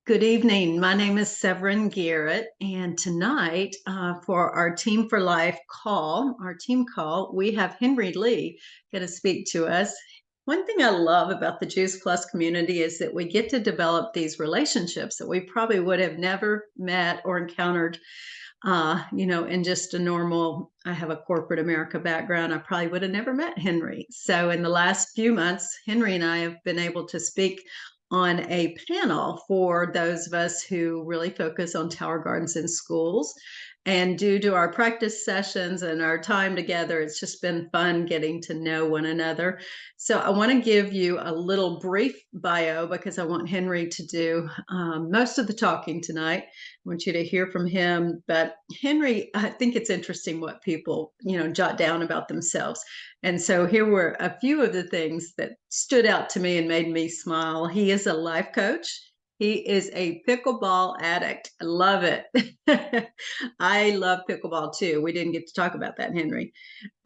Good evening. My name is Severin Garrett, and tonight, for our Team for Life team call, we have Henry Lee going to speak to us. One thing I love about the Juice Plus community is that we get to develop these relationships that we probably would have never met or encountered, in just a normal. I have a corporate America background. I probably would have never met Henry. So in the last few months, Henry and I have been able to speak on a panel for those of us who really focus on Tower Gardens in schools. And due to our practice sessions and our time together, it's just been fun getting to know one another. So I want to give you a little brief bio because I want Henry to do most of the talking tonight. I want you to hear from him. But Henry, I think it's interesting what people, jot down about themselves. And so here were a few of the things that stood out to me and made me smile. He is a life coach. He is a pickleball addict. I love it. I love pickleball too. We didn't get to talk about that, Henry.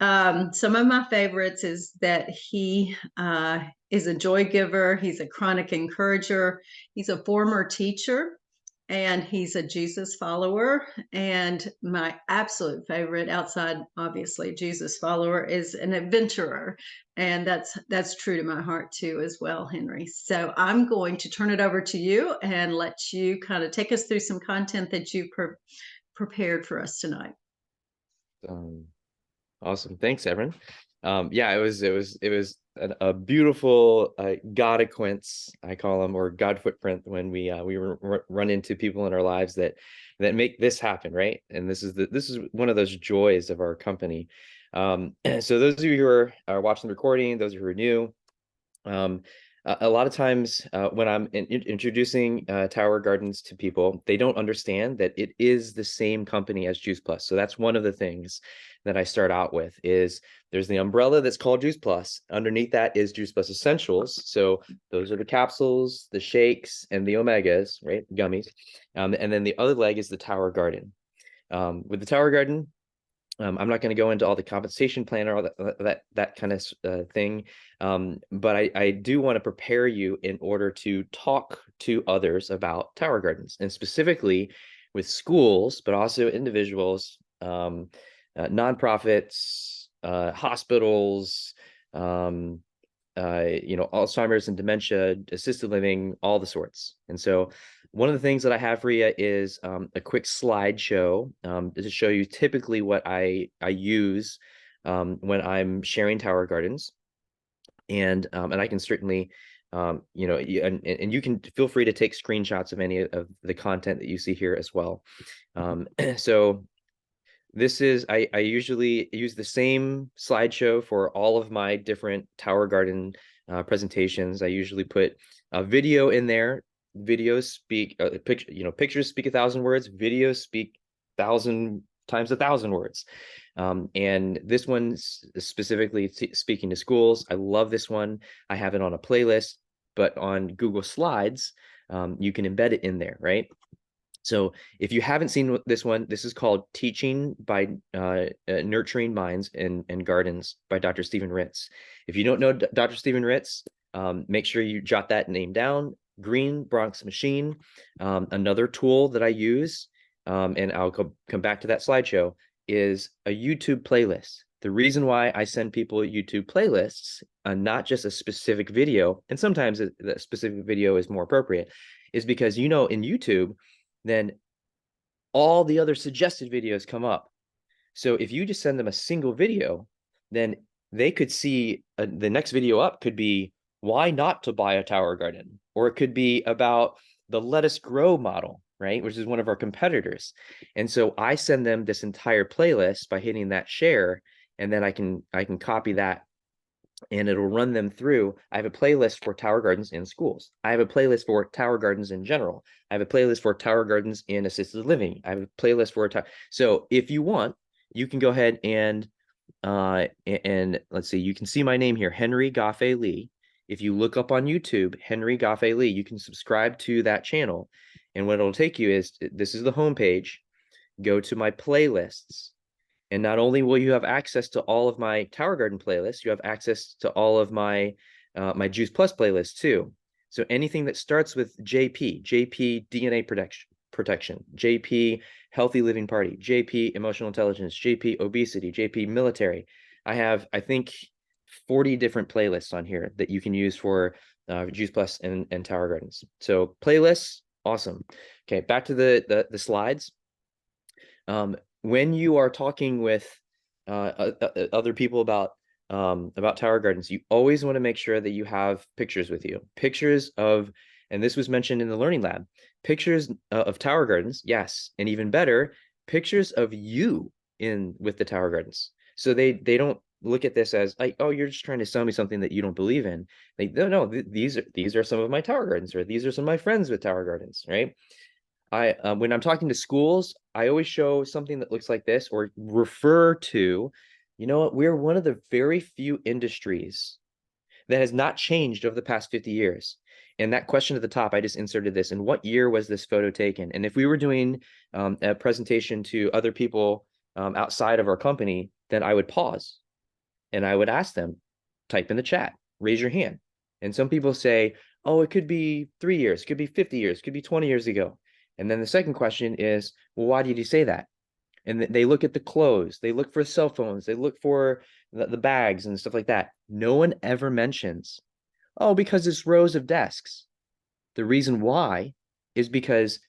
Some of my favorites is that he is a joy giver. He's a chronic encourager. He's a former teacher and he's a Jesus follower. And my absolute favorite, outside obviously Jesus follower, is an adventurer. And that's true to my heart too as well, Henry. So I'm going to turn it over to you and let you kind of take us through some content that you prepared for us tonight. Awesome. Thanks, Evan. Yeah, it was a beautiful God-equence, I call them, or God footprint, when we run into people in our lives that make this happen, right? And this is one of those joys of our company. So those of you who are watching the recording, those of you who are new, a lot of times when I'm introducing Tower Gardens to people, they don't understand that it is the same company as Juice Plus. So that's one of the things that I start out with is there's the umbrella that's called Juice Plus. Underneath that is Juice Plus Essentials. So those are the capsules, the shakes, and the omegas, right? Gummies. And then the other leg is the Tower Garden. With the Tower Garden, I'm not going to go into all the compensation plan or all that kind of thing, but I do want to prepare you in order to talk to others about Tower Gardens, and specifically with schools, but also individuals, nonprofits, hospitals, Alzheimer's and dementia, assisted living, all the sorts. And so one of the things that I have for you is a quick slideshow to show you typically what I use when I'm sharing Tower Gardens. And I can certainly, and you can feel free to take screenshots of any of the content that you see here as well. So this is, I usually use the same slideshow for all of my different Tower Garden presentations. I usually put a video in there. Videos speak, pictures speak 1,000 words. Videos speak 1,000 times 1,000 words. And this one's specifically speaking to schools. I love this one. I have it on a playlist, but on Google Slides, you can embed it in there, right? So if you haven't seen this one, this is called Teaching by Nurturing Minds and Gardens by Dr. Stephen Ritz. If you don't know Dr. Stephen Ritz, make sure you jot that name down. Green Bronx Machine. Another tool that I use, and I'll come back to that slideshow, is a YouTube playlist. The reason why I send people YouTube playlists, not just a specific video, and sometimes the specific video is more appropriate, is because, in YouTube, then all the other suggested videos come up. So if you just send them a single video, then they could see the next video up could be why not to buy a Tower Garden, or it could be about the Let Us Grow model, right, which is one of our competitors. And so I send them this entire playlist by hitting that share, and then I can copy that, and it'll run them through. I have a playlist for Tower Gardens in schools. I have a playlist for Tower Gardens in general. I have a playlist for Tower Gardens in assisted living. I have a playlist for so if you want, you can go ahead and let's see, you can see my name here, Henry Goffe Lee. If you look up on YouTube, Henry Goffe Lee, you can subscribe to that channel. And what it'll take you is, this is the homepage. Go to my playlists. And not only will you have access to all of my Tower Garden playlists, you have access to all of my my Juice Plus playlists too. So anything that starts with JP DNA protection, JP healthy living party, JP emotional intelligence, JP obesity, JP military. I have, I think, 40 different playlists on here that you can use for Juice Plus and Tower Gardens. So playlists, awesome. Okay, back to the slides. When you are talking with other people about Tower Gardens, you always want to make sure that you have pictures with you. Pictures of, and this was mentioned in the Learning Lab, pictures of Tower Gardens, yes, and even better, pictures of you with the Tower Gardens. So they don't look at this as like, oh, you're just trying to sell me something that you don't believe in. Like, no, these are some of my Tower Gardens, or these are some of my friends with Tower Gardens, right? When I'm talking to schools, I always show something that looks like this, or refer to, you know what, we're one of the very few industries that has not changed over the past 50 years. And that question at the top, I just inserted this. In what year was this photo taken? And if we were doing a presentation to other people outside of our company, then I would pause and I would ask them, type in the chat, raise your hand. And some people say, oh, it could be 3 years, it could be 50 years, it could be 20 years ago. And then the second question is, well, why did you say that? And they look at the clothes, they look for cell phones, they look for the bags and stuff like that. No one ever mentions, oh, because it's rows of desks. The reason why is because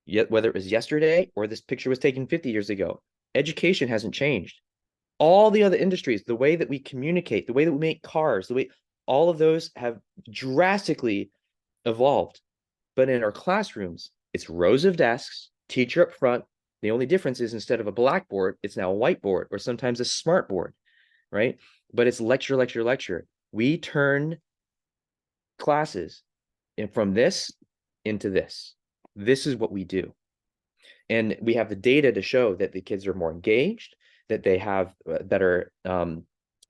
yet whether it was yesterday or this picture was taken 50 years ago, education hasn't changed. All the other industries, the way that we communicate, the way that we make cars, the way, all of those have drastically evolved. But in our classrooms, it's rows of desks, teacher up front. The only difference is instead of a blackboard, it's now a whiteboard or sometimes a smart board, right? But it's lecture, lecture, lecture. We turn classes from this into this. This is what we do. And we have the data to show that the kids are more engaged, that they have better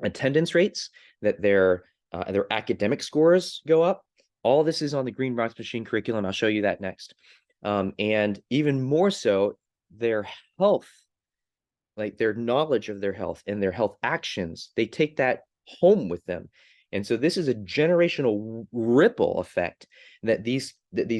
attendance rates, that their academic scores go up. All this is on the Green Box Machine curriculum. I'll show you that next. And even more so, their health, like their knowledge of their health and their health actions, they take that home with them. And so this is a generational ripple effect that these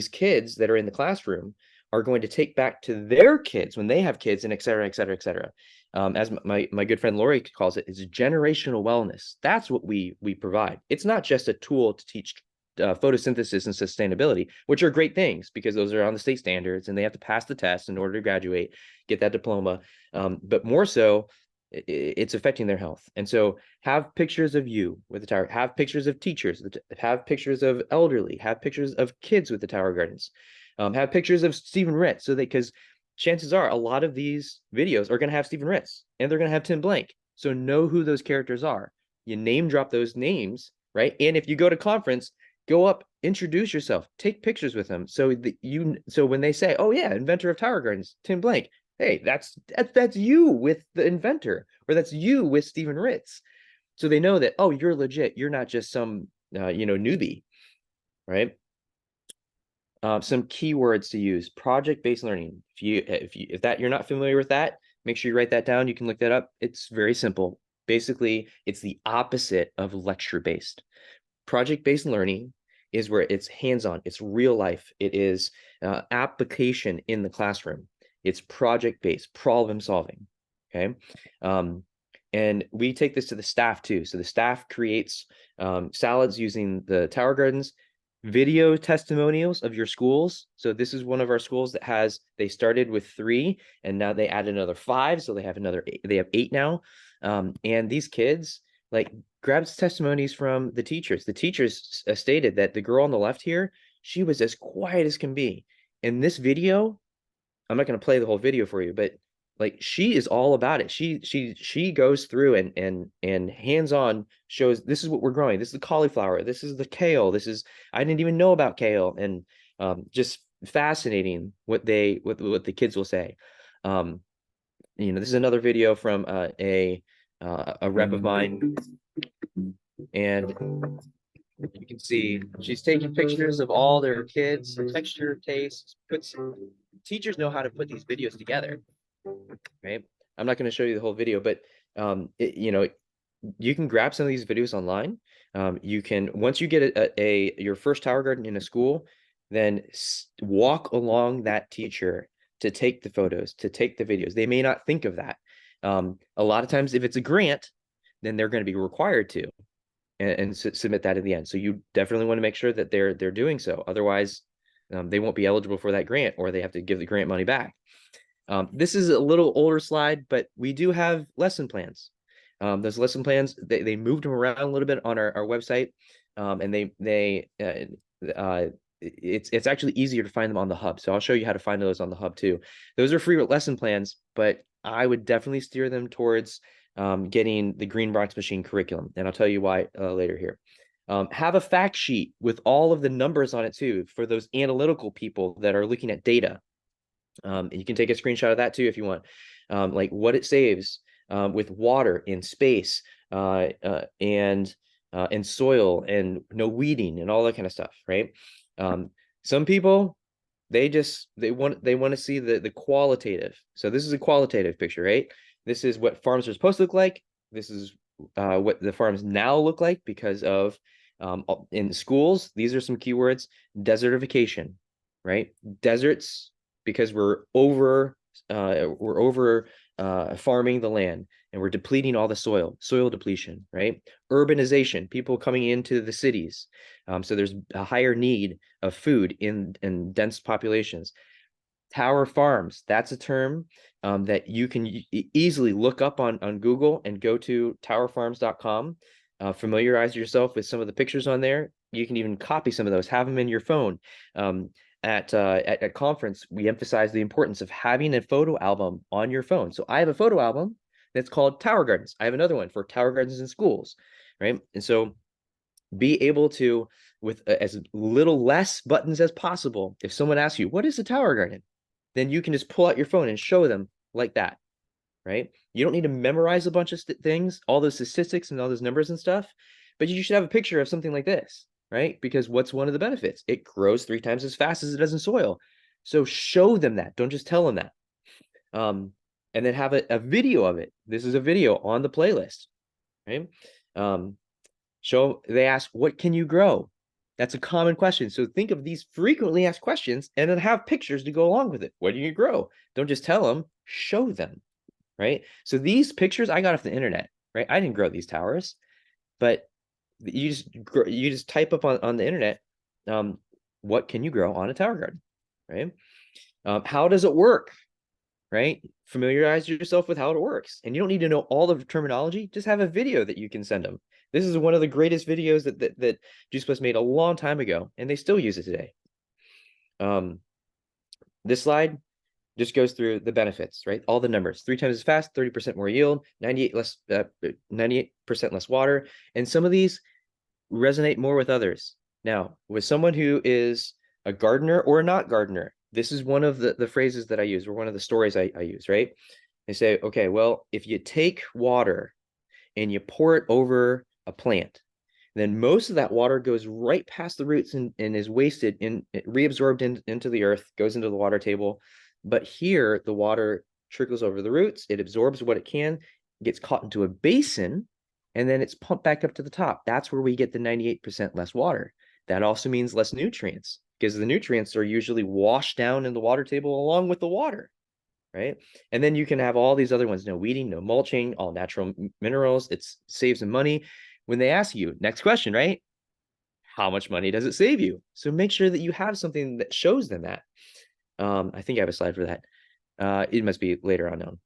kids that are in the classroom are going to take back to their kids when they have kids, and et cetera, et cetera, et cetera. As my good friend Lori calls it, is generational wellness. That's what we provide. It's not just a tool to teach photosynthesis and sustainability, which are great things because those are on the state standards and they have to pass the test in order to graduate, get that diploma. But more so, it's affecting their health. And so have pictures of you with the tower, have pictures of teachers, have pictures of elderly, have pictures of kids with the Tower Gardens, have pictures of Stephen Ritz, so that, because chances are a lot of these videos are going to have Stephen Ritz and they're going to have Tim Blank. So know who those characters are. You name drop those names, right? And if you go to conference, go up, introduce yourself, take pictures with them. So so when they say, oh yeah, inventor of Tower Gardens, Tim Blank, hey, that's you with the inventor, or that's you with Stephen Ritz. So they know that, oh, you're legit. You're not just some newbie, right? Some keywords to use: project-based learning. If that you're not familiar with that, make sure you write that down. You can look that up. It's very simple. Basically, it's the opposite of lecture-based. Project-based learning is where it's hands-on, it's real life, it is application in the classroom, it's project-based, problem solving. Okay. And we take this to the staff too. So the staff creates salads using the Tower Gardens, video testimonials of your schools. So this is one of our schools that they started with 3 and now they added another 5. So they have they have 8 now. And these kids like grabs testimonies from the teachers. The teachers stated that the girl on the left here, she was as quiet as can be. In this video, I'm not going to play the whole video for you, but like she is all about it. She goes through and hands-on shows, this is what we're growing. This is the cauliflower. This is the kale. I didn't even know about kale. And just fascinating what the kids will say. This is another video from a rep of mine, and you can see she's taking pictures of all their kids, texture, taste. Teachers know how to put these videos together, right? I'm not going to show you the whole video, but you can grab some of these videos online. You can, once you get your first tower garden in a school, then walk along that teacher to take the photos, to take the videos. They may not think of that. A lot of times, if it's a grant, then they're going to be required to and submit that in the end. So you definitely want to make sure that they're doing so. Otherwise, they won't be eligible for that grant, or they have to give the grant money back. This is a little older slide, but we do have lesson plans. Those lesson plans, they moved them around a little bit on our website, and it's actually easier to find them on the hub. So I'll show you how to find those on the hub too. Those are free lesson plans, but I would definitely steer them towards getting the Greenbox Machine curriculum, and I'll tell you why later here. Have a fact sheet with all of the numbers on it too, for those analytical people that are looking at data. You can take a screenshot of that too if you want, like what it saves with water in space and soil and no weeding and all that kind of stuff, right? Some people, they want to see the qualitative. So this is a qualitative picture, right? This is what farms are supposed to look like. This is what the farms now look like because of in schools. These are some keywords: desertification, right? Deserts, because we're over farming the land, and we're depleting all the soil depletion, right? Urbanization, people coming into the cities. So there's a higher need of food in dense populations. Tower farms, that's a term that you can easily look up on Google and go to towerfarms.com. Familiarize yourself with some of the pictures on there. You can even copy some of those, have them in your phone. At conference, we emphasize the importance of having a photo album on your phone. So I have a photo album that's called Tower Gardens. I have another one for Tower Gardens in schools, right? And so be able to, with as less buttons as possible, if someone asks you, what is a tower garden? Then you can just pull out your phone and show them like that, right? You don't need to memorize a bunch of things, all those statistics and all those numbers and stuff, but you should have a picture of something like this, right? Because what's one of the benefits? It grows 3 times as fast as it does in soil. So show them that. Don't just tell them that. And then have a video of it. This is a video on the playlist, right? They ask, what can you grow? That's a common question. So think of these frequently asked questions and then have pictures to go along with it. What do you grow? Don't just tell them, show them, right? So these pictures I got off the internet, right? I didn't grow these towers, but you just type up on the internet, what can you grow on a tower garden, right? How does it work, right? Familiarize yourself with how it works. And you don't need to know all the terminology. Just have a video that you can send them. This is one of the greatest videos that JuicePlus made a long time ago, and they still use it today. This slide just goes through the benefits, right? All the numbers: 3 times as fast, 30% more yield, 98% less water. And some of these resonate more with others. Now, with someone who is a gardener or a not gardener, this is one of the phrases that I use, or one of the stories I use, right? They say, okay, well, if you take water and you pour it over a plant, then most of that water goes right past the roots and is wasted reabsorbed into the earth, goes into the water table. But here, the water trickles over the roots, it absorbs what it can, gets caught into a basin, and then it's pumped back up to the top. That's where we get the 98% less water. That also means less nutrients, because the nutrients are usually washed down in the water table along with the water, right? And then you can have all these other ones: no weeding, no mulching, all natural minerals. It saves them money. When they ask you, next question, right? How much money does it save you? So make sure that you have something that shows them that. I think I have a slide for that. It must be later on.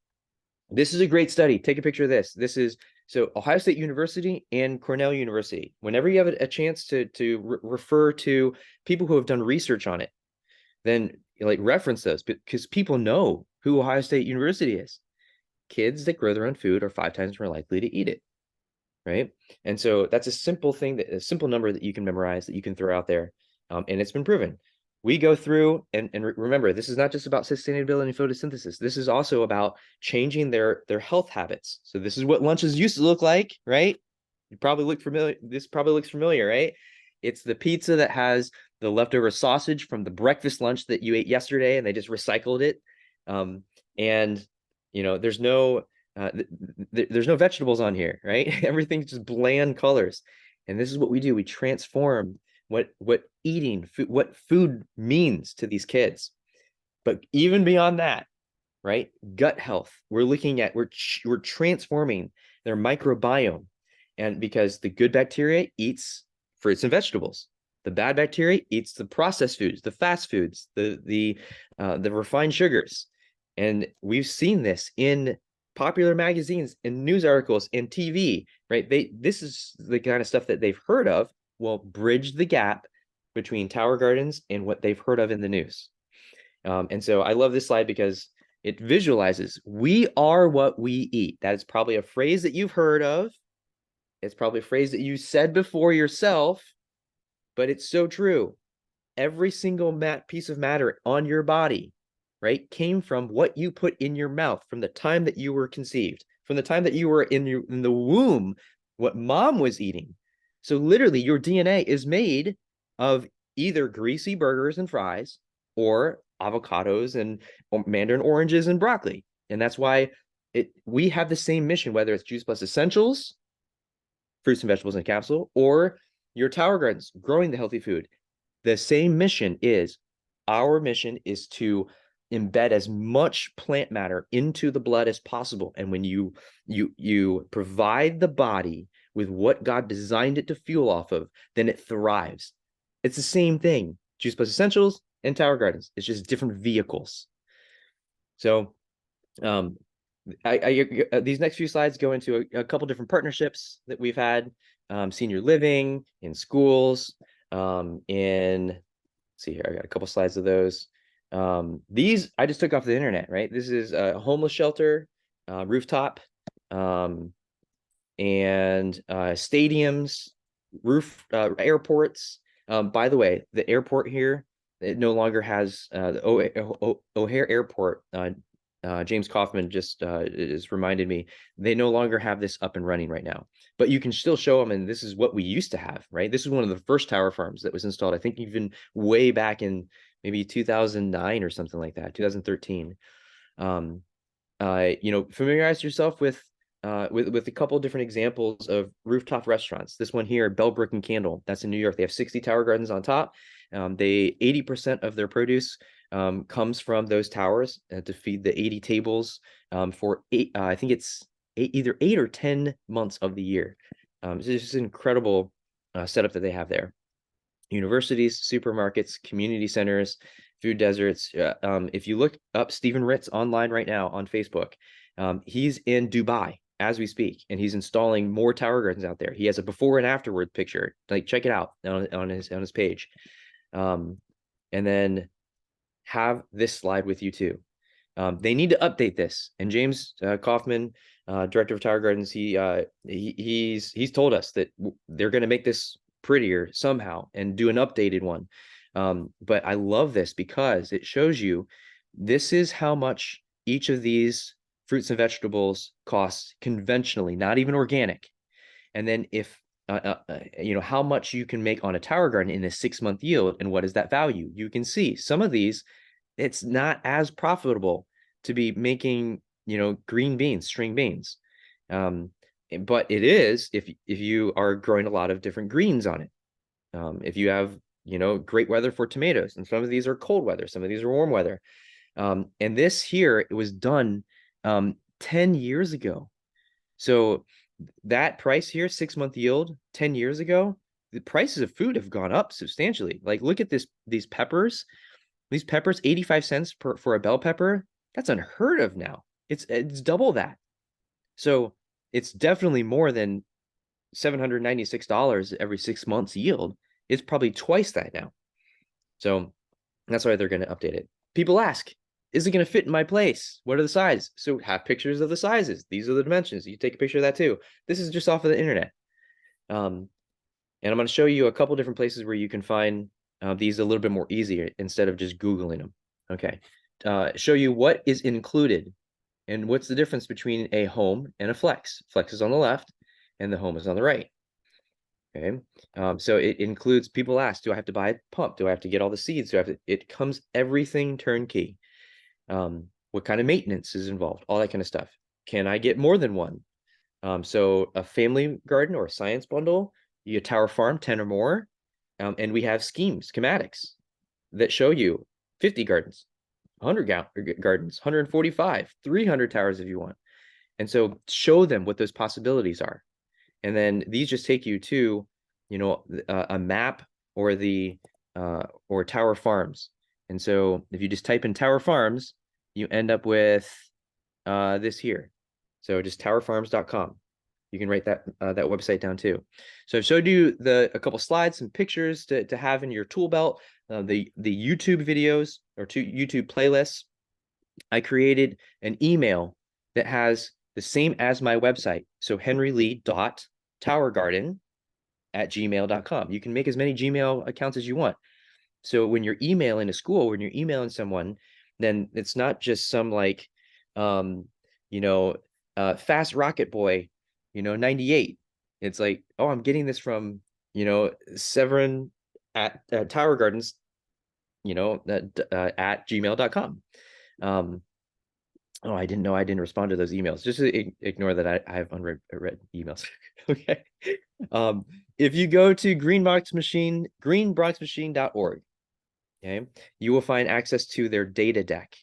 This is a great study. Take a picture of this. This is so Ohio State University and Cornell University. Whenever you have a chance to refer to people who have done research on it, then like reference those, because people know who Ohio State University is. Kids that grow their own food are 5 times more likely to eat it, right? And so that's a simple thing, a simple number that you can memorize, that you can throw out there, and it's been proven. We go through and remember, this is not just about sustainability and photosynthesis. This is also about changing their health habits. So this is what lunches used to look like, right? You probably look familiar. This probably looks familiar, right? It's the pizza that has the leftover sausage from the breakfast lunch that you ate yesterday, and they just recycled it. And there's no There's no vegetables on here, right? Everything's just bland colors. And this is what we do. We transform what eating food, what food means to these kids. But even beyond that, right? Gut health. We're transforming their microbiome. And because the good bacteria eats fruits and vegetables, the bad bacteria eats the processed foods, the fast foods, the refined sugars. And we've seen this in popular magazines, in news articles, in TV, right? This is the kind of stuff that they've heard of. Will bridge the gap between Tower Gardens and what they've heard of in the news. And so I love this slide because it visualizes we are what we eat. That is probably a phrase that you've heard of. It's probably a phrase that you said before yourself, but it's so true. Every single piece of matter on your body, right, came from what you put in your mouth from the time that you were conceived, from the time that you were in the womb, what mom was eating. So literally your DNA is made of either greasy burgers and fries or avocados and mandarin oranges and broccoli. And that's why we have the same mission, whether it's Juice Plus Essentials, fruits and vegetables in a capsule, or your Tower Gardens, growing the healthy food. The same mission is, our mission is to embed as much plant matter into the blood as possible. And when you provide the body with what God designed it to fuel off of, then it thrives. It's the same thing. Juice Plus Essentials and Tower Gardens. It's just different vehicles. So these next few slides go into a couple different partnerships that we've had, senior living, in schools, let's see here, I got a couple slides of those. These I just took off the internet, right? This is a homeless shelter, rooftop, and stadiums, airports. By the way, the airport here, it no longer has the O'Hare Airport. James Kaufman just is reminded me, they no longer have this up and running right now, but you can still show them. And this is what we used to have, right? This is one of the first tower farms that was installed, I think even way back in maybe 2009 or something like that, 2013. Familiarize yourself with a couple of different examples of rooftop restaurants. This one here, Bellbrook and Candle, that's in New York. They have 60 Tower Gardens on top. 80% of their produce comes from those towers to feed the 80 tables for I think it's either 8 or 10 months of the year. It's just an incredible setup that they have there. Universities, supermarkets, community centers, food deserts. If you look up Stephen Ritz online right now on Facebook, he's in Dubai as we speak, and he's installing more Tower Gardens out there. He has a before and afterward picture. Like, check it out on his page. And then have this slide with you too. They need to update this. And James Kaufman, director of Tower Gardens, he's told us that they're going to make this prettier somehow and do an updated one. But I love this because it shows you this is how much each of these fruits and vegetables costs conventionally, not even organic. And then if how much you can make on a Tower Garden in a 6-month yield, and what is that value? You can see some of these, it's not as profitable to be making, green beans, string beans. But it is if you are growing a lot of different greens on it. If you have, great weather for tomatoes, and some of these are cold weather, some of these are warm weather. And this here, it was done 10 years ago. So that price here, 6-month yield, 10 years ago, the prices of food have gone up substantially. Like, look at these peppers. These peppers, 85 cents for a bell pepper. That's unheard of now. It's double that. So it's definitely more than $796 every 6 months yield. It's probably twice that now. So that's why they're going to update it. People ask, is it going to fit in my place? What are the sizes? So have pictures of the sizes. These are the dimensions. You take a picture of that too. This is just off of the internet. And I'm going to show you a couple different places where you can find these a little bit more easier instead of just Googling them. Okay. Show you what is included and what's the difference between a home and a flex. Flex is on the left and the home is on the right. Okay. So it includes, people ask, do I have to buy a pump? Do I have to get all the seeds? It comes everything turnkey. What kind of maintenance is involved? All that kind of stuff. Can I get more than one? So a family garden or a science bundle, you get Tower Farm, 10 or more. And we have schematics that show you 50 gardens, 100 gardens, 145, 300 towers if you want. And so show them what those possibilities are. And then these just take you to, a map or or Tower Farms. And so if you just type in Tower Farms, you end up with this here. So just towerfarms.com. You can write that website down too. So I've showed you a couple slides and pictures to have in your tool belt, the YouTube videos or YouTube playlists. I created an email that has the same as my website. So henrylee.towergarden@gmail.com. You can make as many Gmail accounts as you want. So when you're emailing a school, when you're emailing someone, then it's not just some like, fast rocket boy, 98. It's like, oh, I'm getting this from, Severin at Tower Gardens, at gmail.com. Oh, I didn't know I didn't respond to those emails. Just ignore that I have unread emails. Okay. If you go to greenbronxmachine.org, okay, you will find access to their data deck.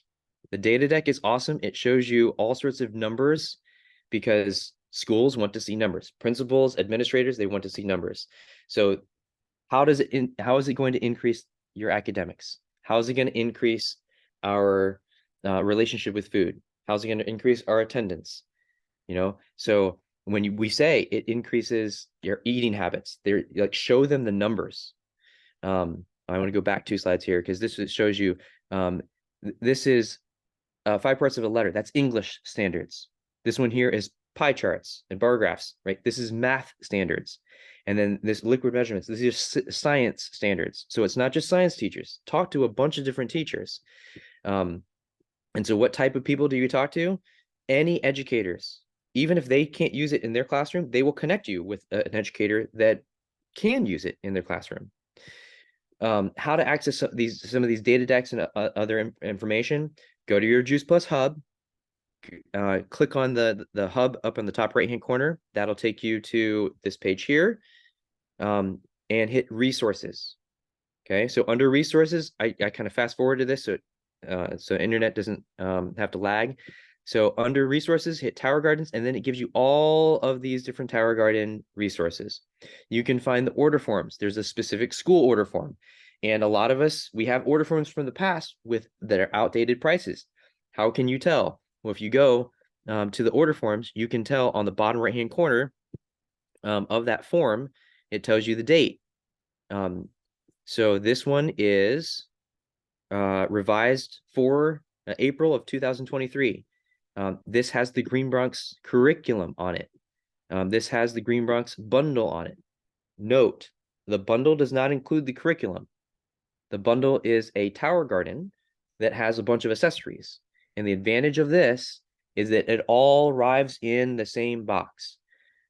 The data deck is awesome. It shows you all sorts of numbers because schools want to see numbers. Principals, administrators, they want to see numbers. So how is it going to increase your academics? How is it going to increase our relationship with food? How's it going to increase our attendance? So when we say it increases your eating habits, they're like, show them the numbers. I want to go back 2 slides here because this shows you, this is 5 parts of a letter. That's English standards. This one here is pie charts and bar graphs, right? This is math standards. And then this liquid measurements, this is science standards. So it's not just science teachers. Talk to a bunch of different teachers. And so what type of people do you talk to? Any educators. Even if they can't use it in their classroom, they will connect you with an educator that can use it in their classroom. How to access some of these data decks and other information, go to your Juice Plus hub, click on the hub up in the top right hand corner. That'll take you to this page here, and hit resources. Okay, so under resources, I kind of fast forward to this so internet doesn't have to lag. So under resources, hit Tower Gardens, and then it gives you all of these different Tower Garden resources. You can find the order forms. There's a specific school order form. And a lot of us, we have order forms from the past that are outdated prices. How can you tell? Well, if you go to the order forms, you can tell on the bottom right-hand corner of that form, it tells you the date. So this one is revised for April of 2023. This has the Green Bronx curriculum on it. This has the Green Bronx bundle on it. Note, the bundle does not include the curriculum. The bundle is a Tower Garden that has a bunch of accessories. And the advantage of this is that it all arrives in the same box.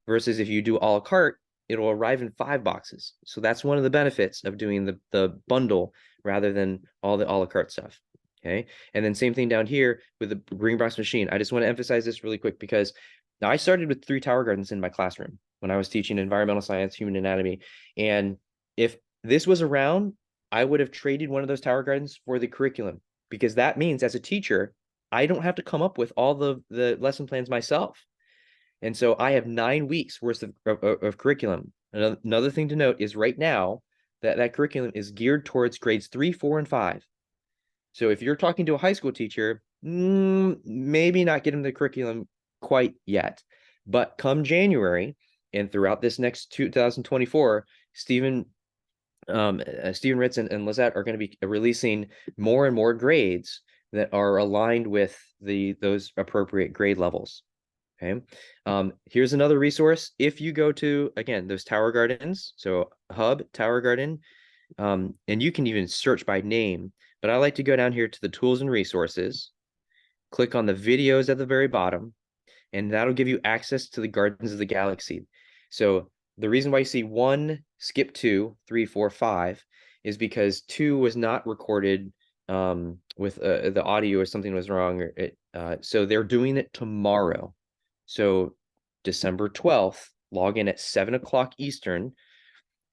Versus if you do a la carte, it'll arrive in 5 boxes. So that's one of the benefits of doing the bundle rather than all the a la carte stuff. Okay. And then same thing down here with the Green Bronx Machine. I just want to emphasize this really quick because I started with 3 Tower Gardens in my classroom when I was teaching environmental science, human anatomy. And if this was around, I would have traded one of those Tower Gardens for the curriculum, because that means as a teacher, I don't have to come up with all the lesson plans myself. And so I have 9 weeks worth of curriculum. Another thing to note is right now that curriculum is geared towards grades 3, 4, and 5. So if you're talking to a high school teacher, maybe not get them the curriculum quite yet. But come January and throughout this next 2024, Stephen Ritz and Lizette are going to be releasing more and more grades that are aligned with those appropriate grade levels. Okay. Here's another resource. If you go to, again, those Tower Gardens, so Hub, Tower Garden, and you can even search by name, but I like to go down here to the tools and resources, click on the videos at the very bottom, and that'll give you access to the Gardens of the Galaxy. So the reason why you see 1, skip 2, 3, 4, 5 is because 2 was not recorded with the audio or something was wrong. So they're doing it tomorrow. So December 12th, log in at 7 o'clock Eastern,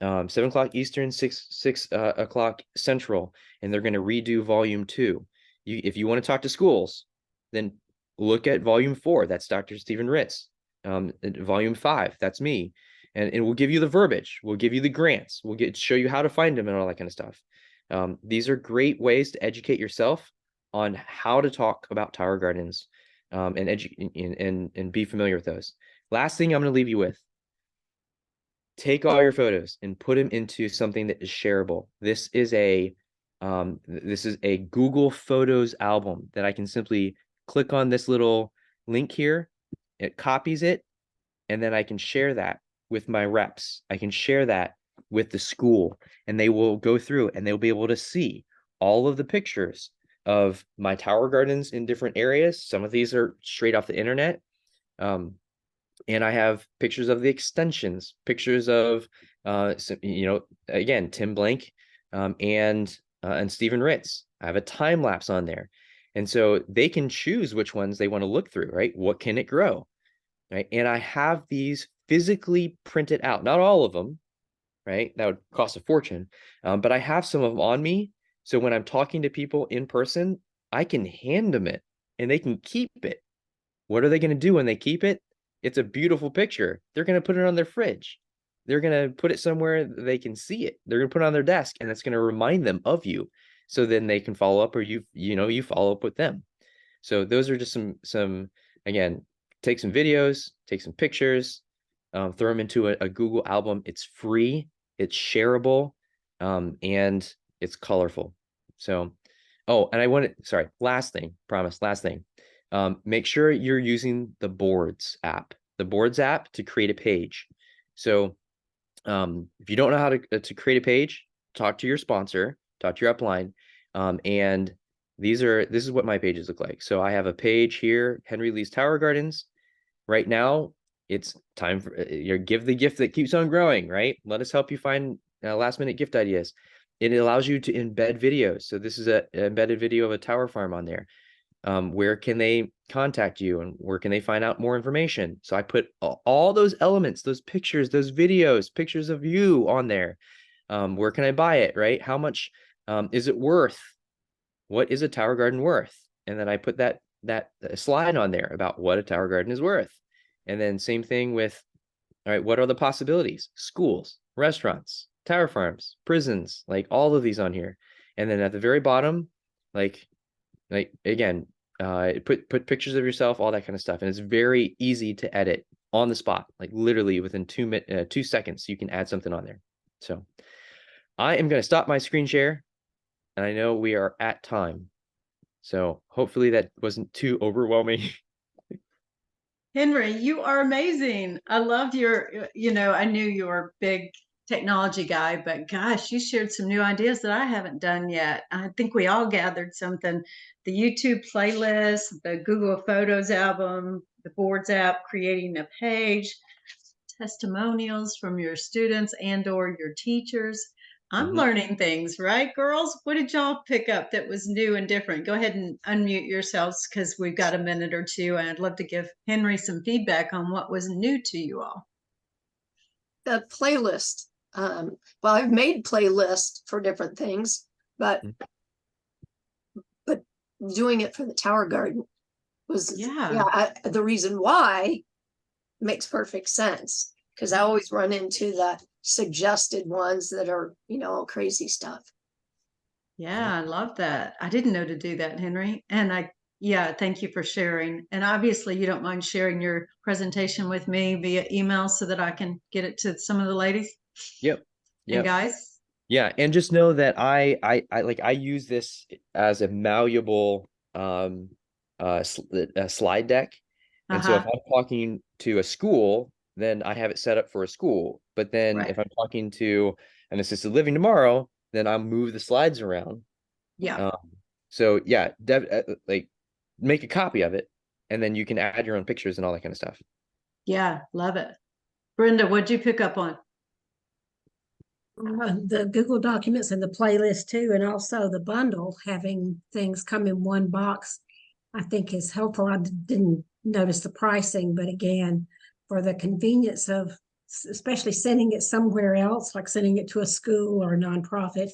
7 o'clock Eastern, 6 o'clock Central, and they're going to redo volume 2. If you want to talk to schools, then look at volume 4. That's Dr. Stephen Ritz. Volume 5, that's me. And it will give you the verbiage. We'll give you the grants. We'll show you how to find them and all that kind of stuff. These are great ways to educate yourself on how to talk about Tower Gardens, and be familiar with those. Last thing I'm going to leave you with: take all your photos and put them into something that is shareable. This is a Google Photos album that I can simply click on this little link here. It copies it, and then I can share that with my reps. I can share that with the school, and they will go through and they'll be able to see all of the pictures of my Tower Gardens in different areas. Some of these are straight off the internet. And I have pictures of the extensions, pictures of, again, Tim Blank, and Stephen Ritz. I have a time lapse on there. And so they can choose which ones they want to look through, right? What can it grow, right? And I have these physically printed out, not all of them, right? That would cost a fortune. But I have some of them on me. So when I'm talking to people in person, I can hand them it and they can keep it. What are they going to do when they keep it? It's a beautiful picture. They're going to put it on their fridge. They're going to put it somewhere they can see it. They're going to put it on their desk, and it's going to remind them of you. So then they can follow up, or you follow up with them. So those are just some again, take some videos, take some pictures, throw them into a Google album. It's free, it's shareable, and it's colorful. So, oh, and last thing, make sure you're using the Boards app. The Boards app to create a page. So if you don't know how to create a page, talk to your sponsor, talk to your upline. And this is what my pages look like. So I have a page here, Henry Lee's Tower Gardens. Right now, it's time for give the gift that keeps on growing, right? Let us help you find last minute gift ideas. It allows you to embed videos. So this is an embedded video of a tower farm on there. Where can they contact you, and where can they find out more information? So I put all those elements, those pictures, those videos, pictures of you on there. Where can I buy it, right? How much is it worth? What is a tower garden worth? And then I put that slide on there about what a tower garden is worth. And then same thing with, all right, what are the possibilities? Schools, restaurants, tower farms, prisons, like all of these on here. And then at the very bottom, like again, put pictures of yourself, all that kind of stuff. And it's very easy to edit on the spot, like literally within 2 seconds, you can add something on there. So I am going to stop my screen share, and I know we are at time. So hopefully that wasn't too overwhelming. Henry, you are amazing. I loved I knew you were a big technology guy, but gosh, you shared some new ideas that I haven't done yet. I think we all gathered something. The YouTube playlist, the Google Photos album, the Boards app, creating a page, testimonials from your students and/or your teachers. I'm learning things, right, girls? What did y'all pick up that was new and different? Go ahead and unmute yourselves, because we've got a minute or two, and I'd love to give Henry some feedback on what was new to you all. The playlist. Well, I've made playlists for different things, but doing it for the Tower Garden was the reason why makes perfect sense, because I always run into the suggested ones that are, crazy stuff. Yeah, I love that. I didn't know to do that, Henry. And thank you for sharing. And obviously you don't mind sharing your presentation with me via email so that I can get it to some of the ladies. Yep. And guys. Yeah. And just know that I use this as a malleable slide deck. And so if I'm talking to a school, then I have it set up for a school. But then if I'm talking to an assisted living tomorrow, then I'll move the slides around. Yeah. So yeah, like make a copy of it, and then you can add your own pictures and all that kind of stuff. Yeah, love it. Brenda, what'd you pick up on? The Google Documents and the playlist too, and also the bundle, having things come in one box, I think is helpful. I didn't notice the pricing, but again, for the convenience of especially sending it somewhere else, like sending it to a school or a nonprofit,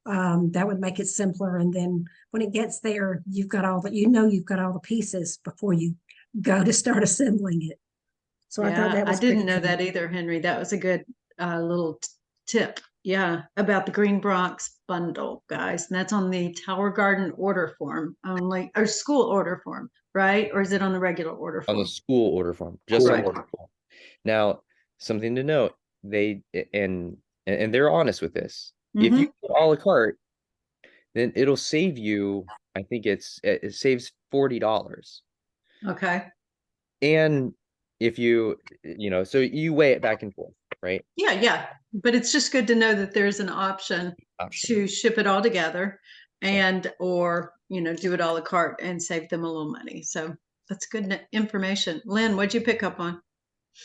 that would make it simpler. And then when it gets there, you've got all you've got all the pieces before you go to start assembling it. So I thought that was I didn't pretty know that cool. either, Henry. That was a good little tip. Yeah, about the Green Bronx bundle, guys. And that's on the Tower Garden order form only, or school order form, right? Or is it on the regular order On the form? school order form, just on Right. order form. Now, something to note, and they're honest with this. If you Mhm. do a la carte, then it'll save you, I think it saves $40. Okay. And if you so you weigh it back and forth, right? Yeah, yeah. But it's just good to know that there's an option to ship it all together and or do it a la carte and save them a little money. So that's good information. Lynn, what'd you pick up on?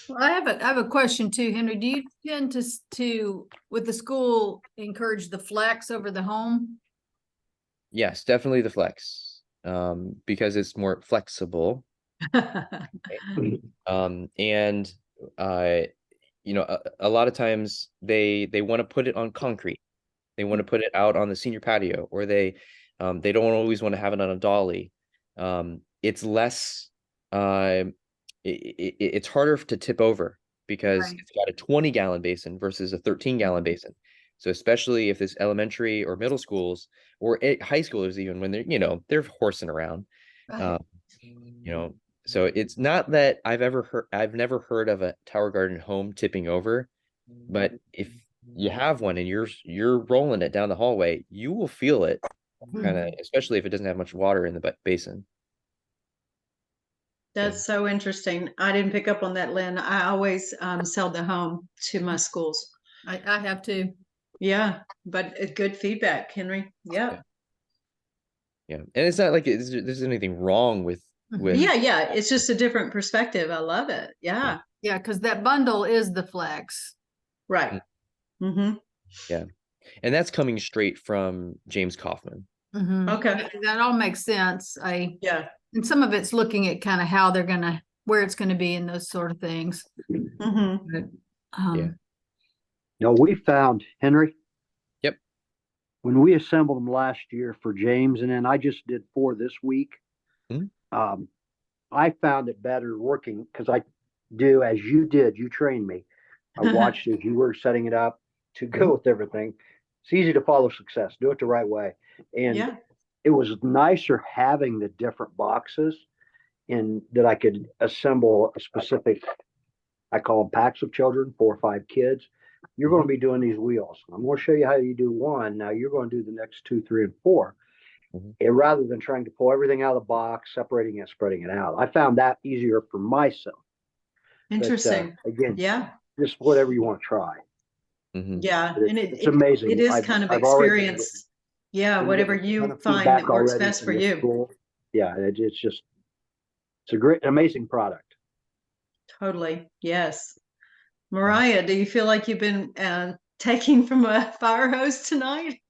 Well, I have a question too, Henry. Do you tend to with the school encourage the flex over the home? Yes, definitely the flex, because it's more flexible. And a lot of times they want to put it on concrete. They want to put it out on the senior patio, or they don't always want to have it on a dolly. It's less it's harder to tip over because Right. it's got a 20-gallon basin versus a 13-gallon basin. So especially if it's elementary or middle schools or high schoolers, even when they're horsing around, Right. so it's not that I've never heard of a Tower Garden home tipping over, but if you have one and you're rolling it down the hallway, you will feel it, kind of, especially if it doesn't have much water in the basin. That's so interesting. I didn't pick up on that, Lynn. I always sell the home to my schools. I have to. Yeah, but good feedback, Henry. Yeah. Yeah, and it's not like there's anything wrong with Yeah. It's just a different perspective. I love it. Yeah. Yeah, because that bundle is the flex. Right. Mm-hmm. Yeah, and that's coming straight from James Kaufman. Okay. That all makes sense. Yeah. And some of it's looking at kind of how they're where it's gonna be and those sort of things. Mm-hmm. But, Yeah. No, we found, Henry. Yep. When we assembled them last year for James, and then I just did 4 this week. Mhm. I found it better working because I do as you did. You trained me. I watched as you were setting it up to go with everything. It's easy to follow success. Do it the right way. And Yeah. it was nicer having the different boxes in that I could assemble a specific, I call them packs of children, 4 or 5 kids. You're going to be doing these wheels. I'm going to show you how you do one. Now you're going to do the next 2, 3, and 4. And rather than trying to pull everything out of the box, separating it, spreading it out. I found that easier for myself. Interesting. But, again, Yeah. just whatever you want to try. Yeah. But And it's amazing. It is I've- kind of I've already experience. Yeah. been Whatever getting a ton you of find feedback that works already best from for the you. school. Yeah, it's a great, amazing product. Totally. Yes. Mariah, do you feel like you've been taking from a fire hose tonight?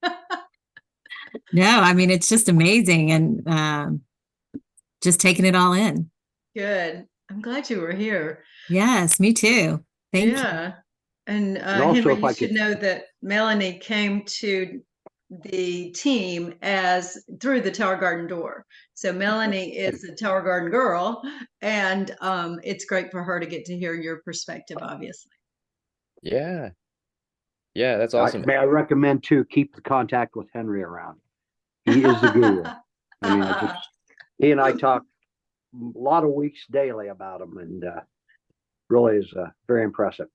No, I mean, it's just amazing and just taking it all in. Good. I'm glad you were here. Yes, me too. Thank you. Yeah. And also, Henry, if you I should could- know that Melanie came to the team as through the Tower Garden door. So Melanie is a Tower Garden girl, and it's great for her to get to hear your perspective, obviously. Yeah, that's awesome. May I recommend too, keep the contact with Henry around. He is the guru. I mean, he and I talk a lot of weeks daily about him, and really is very impressive.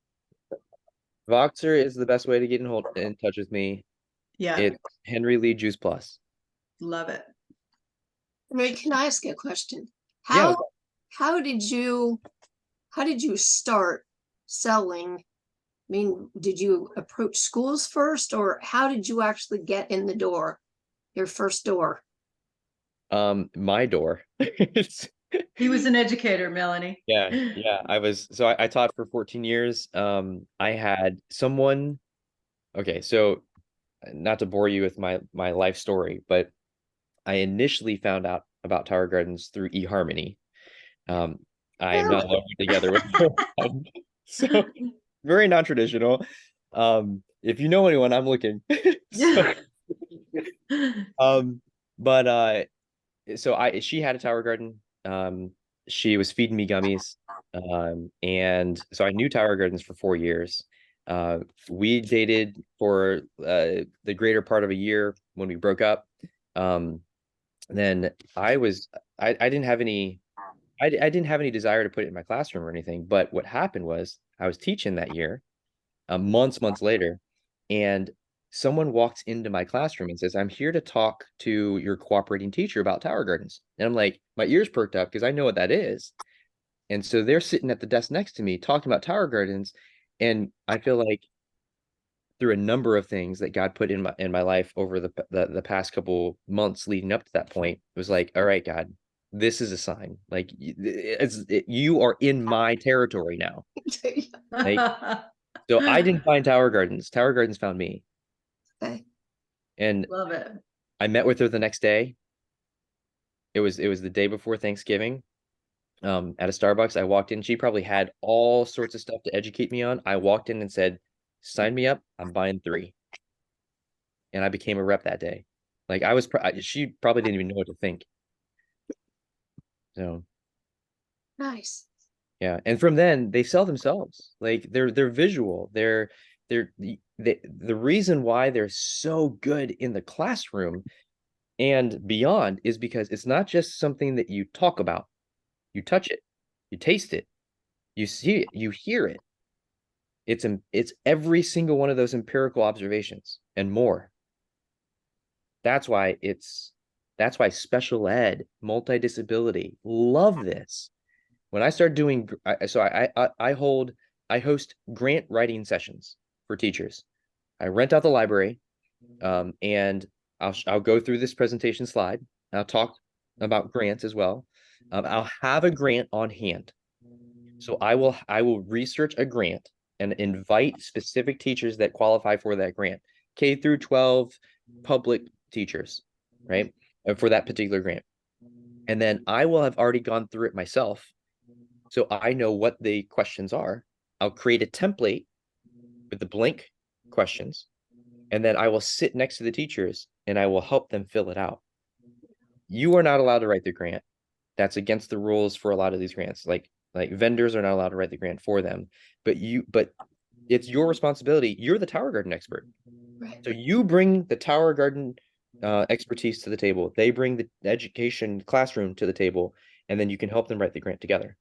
Voxer is the best way to get in touch with me. Yeah, It's Henry Lee Juice Plus. love it. Ray, can I ask you a question? Yeah. How did you start selling? I mean, did you approach schools first, or how did you actually get in the door, your first door? My door. He was an educator, Melanie. Yeah. I taught for 14 years. I had someone. Okay, so not to bore you with my life story, but I initially found out about Tower Gardens through eHarmony. I am not longer together with her. So very non-traditional. If you know anyone, I'm looking. So, but she had a Tower Garden. She was feeding me gummies. And so I knew Tower Gardens for 4 years. We dated for the greater part of a year. When we broke up, then I didn't have any I didn't have any desire to put it in my classroom or anything. But what happened was I was teaching that year, months later, and someone walks into my classroom and says, "I'm here to talk to your cooperating teacher about Tower Gardens." And I'm like, my ears perked up because I know what that is. And so they're sitting at the desk next to me talking about Tower Gardens. And I feel like through a number of things that God put in my life over the past couple months leading up to that point, it was like, all right, God, this is a sign. Like you are in my territory now. Like, so I didn't find Tower Gardens. Tower Gardens found me. Okay. And Love it. I met with her the next day. It was the day before Thanksgiving. At a Starbucks, I walked in. She probably had all sorts of stuff to educate me on. I walked in and said, "Sign me up. I'm buying 3." And I became a rep that day. Like she probably didn't even know what to think. So Nice. yeah, and from then they sell themselves. Like they're visual. The reason why they're so good in the classroom and beyond is because it's not just something that you talk about. You touch it, you taste it, you see it, you hear it. It's every single one of those empirical observations and more. That's why special ed, multidisability, love this. When I start doing, I host grant writing sessions for teachers. I rent out the library, and I'll go through this presentation slide. I'll talk about grants as well. I'll have a grant on hand. So I will research a grant and invite specific teachers that qualify for that grant, K through 12 public teachers, right? For that particular grant. And then I will have already gone through it myself. So I know what the questions are. I'll create a template with the blank questions, and then I will sit next to the teachers and I will help them fill it out. You are not allowed to write the grant. That's against the rules for a lot of these grants. Like vendors are not allowed to write the grant for them, but it's your responsibility. You're the Tower Garden expert. Right. So you bring the Tower Garden expertise to the table. They bring the education classroom to the table, and then you can help them write the grant together.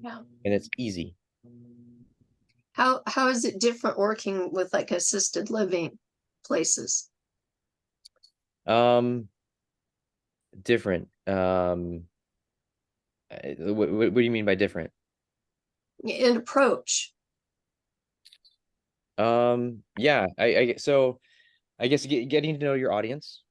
Yeah. And it's easy. How is it different working with like assisted living places? Different. What do you mean by different? In approach. Yeah, so I guess getting to know your audience,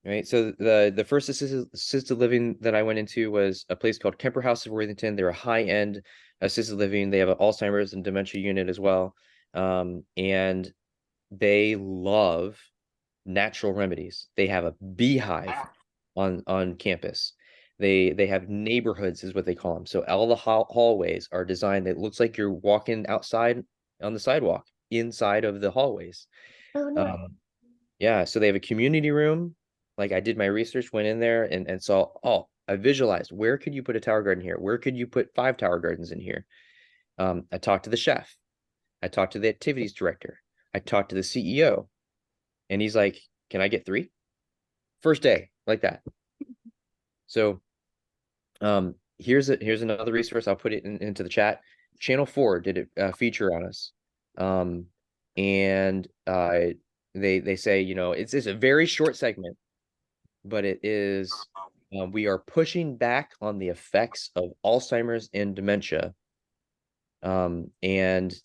right? So the first assisted living that I went into was a place called Kemper House of Worthington. They're a high-end assisted living. They have an Alzheimer's and dementia unit as well. And they love natural remedies. They have a beehive on campus. They have neighborhoods is what they call them. So all the hallways are designed that looks like you're walking outside on the sidewalk inside of the hallways. Oh, no. Yeah, so they have a community room. Like I did my research, went in there and saw, I visualized where could you put a Tower Garden here? Where could you put 5 Tower Gardens in here? I talked to the chef. I talked to the activities director. I talked to the CEO, and he's like, "Can I get 3?" First day, like that. So here's another resource. I'll put it into the chat. Channel 4 did a feature on us. And they say, it's a very short segment, but it is we are pushing back on the effects of Alzheimer's and dementia. And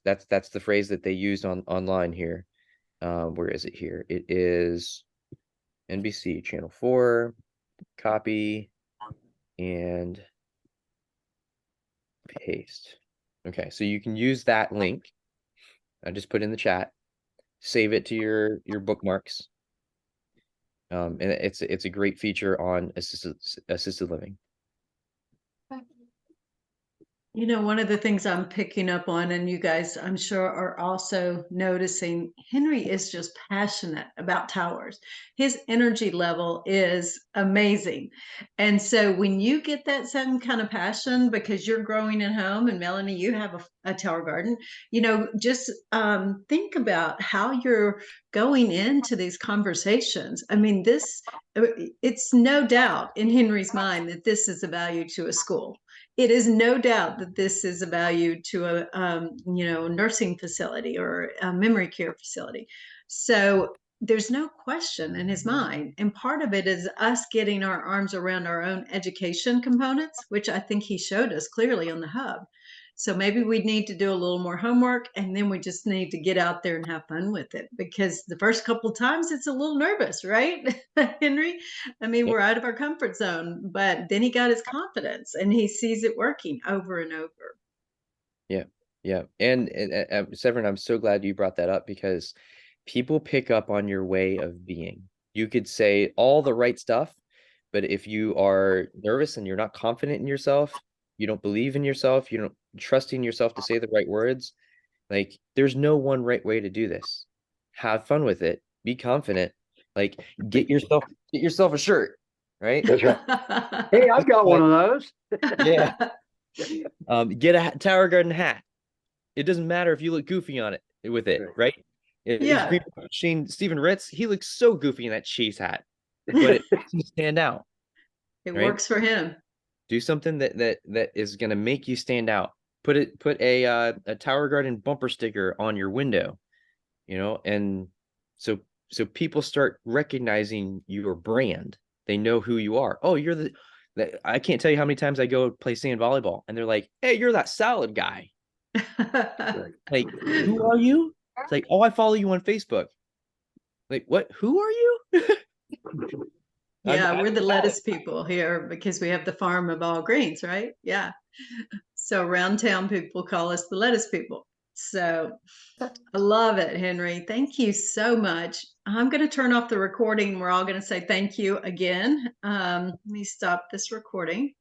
that's the phrase that they used online here. Where is it here? It is NBC Channel 4, copy, and paste. Okay, so you can use that link. I just put in the chat. Save it to your bookmarks. And it's a great feature on assisted living. You know, one of the things I'm picking up on, and you guys, I'm sure, are also noticing, Henry is just passionate about towers. His energy level is amazing. And so when you get that same kind of passion because you're growing at home, and Melanie, you have a tower garden, you know, just think about how you're going into these conversations. I mean, it's no doubt in Henry's mind that this is a value to a school. It is no doubt that this is a value to a nursing facility or a memory care facility. So there's no question in his mind. And part of it is us getting our arms around our own education components, which I think he showed us clearly on the hub. So maybe we need to do a little more homework, and then we just need to get out there and have fun with it, because the first couple of times it's a little nervous, right, Henry? I mean, Yep. we're out of our comfort zone, but then he got his confidence and he sees it working over and over. Yeah. Yeah. And Severin, I'm so glad you brought that up, because people pick up on your way of being. You could say all the right stuff, but if you are nervous and you're not confident in yourself, you don't believe in yourself, you don't trust in yourself to say the right words, like there's no one right way to do this. Have fun with it. Be confident. Like get yourself a shirt, right? That's right. Hey, I've got one of those. Yeah. Get a Tower Garden hat. It doesn't matter if you look goofy on it with it, right? Yeah. Stephen Ritz, he looks so goofy in that cheese hat, but it makes him stand out. It right? works for him. Do something that is gonna make you stand out. Put a Tower Garden bumper sticker on your window, and so people start recognizing your brand. They know who you are. Oh, you're I can't tell you how many times I go play sand volleyball and they're like, "Hey, you're that salad guy." Like, who are you? It's like, "Oh, I follow you on Facebook." Like, what? Who are you? Yeah, we're the lettuce people here because we have the farm of all greens, right? Yeah. So around town, people call us the lettuce people. So I love it, Henry. Thank you so much. I'm going to turn off the recording. We're all going to say thank you again. Let me stop this recording.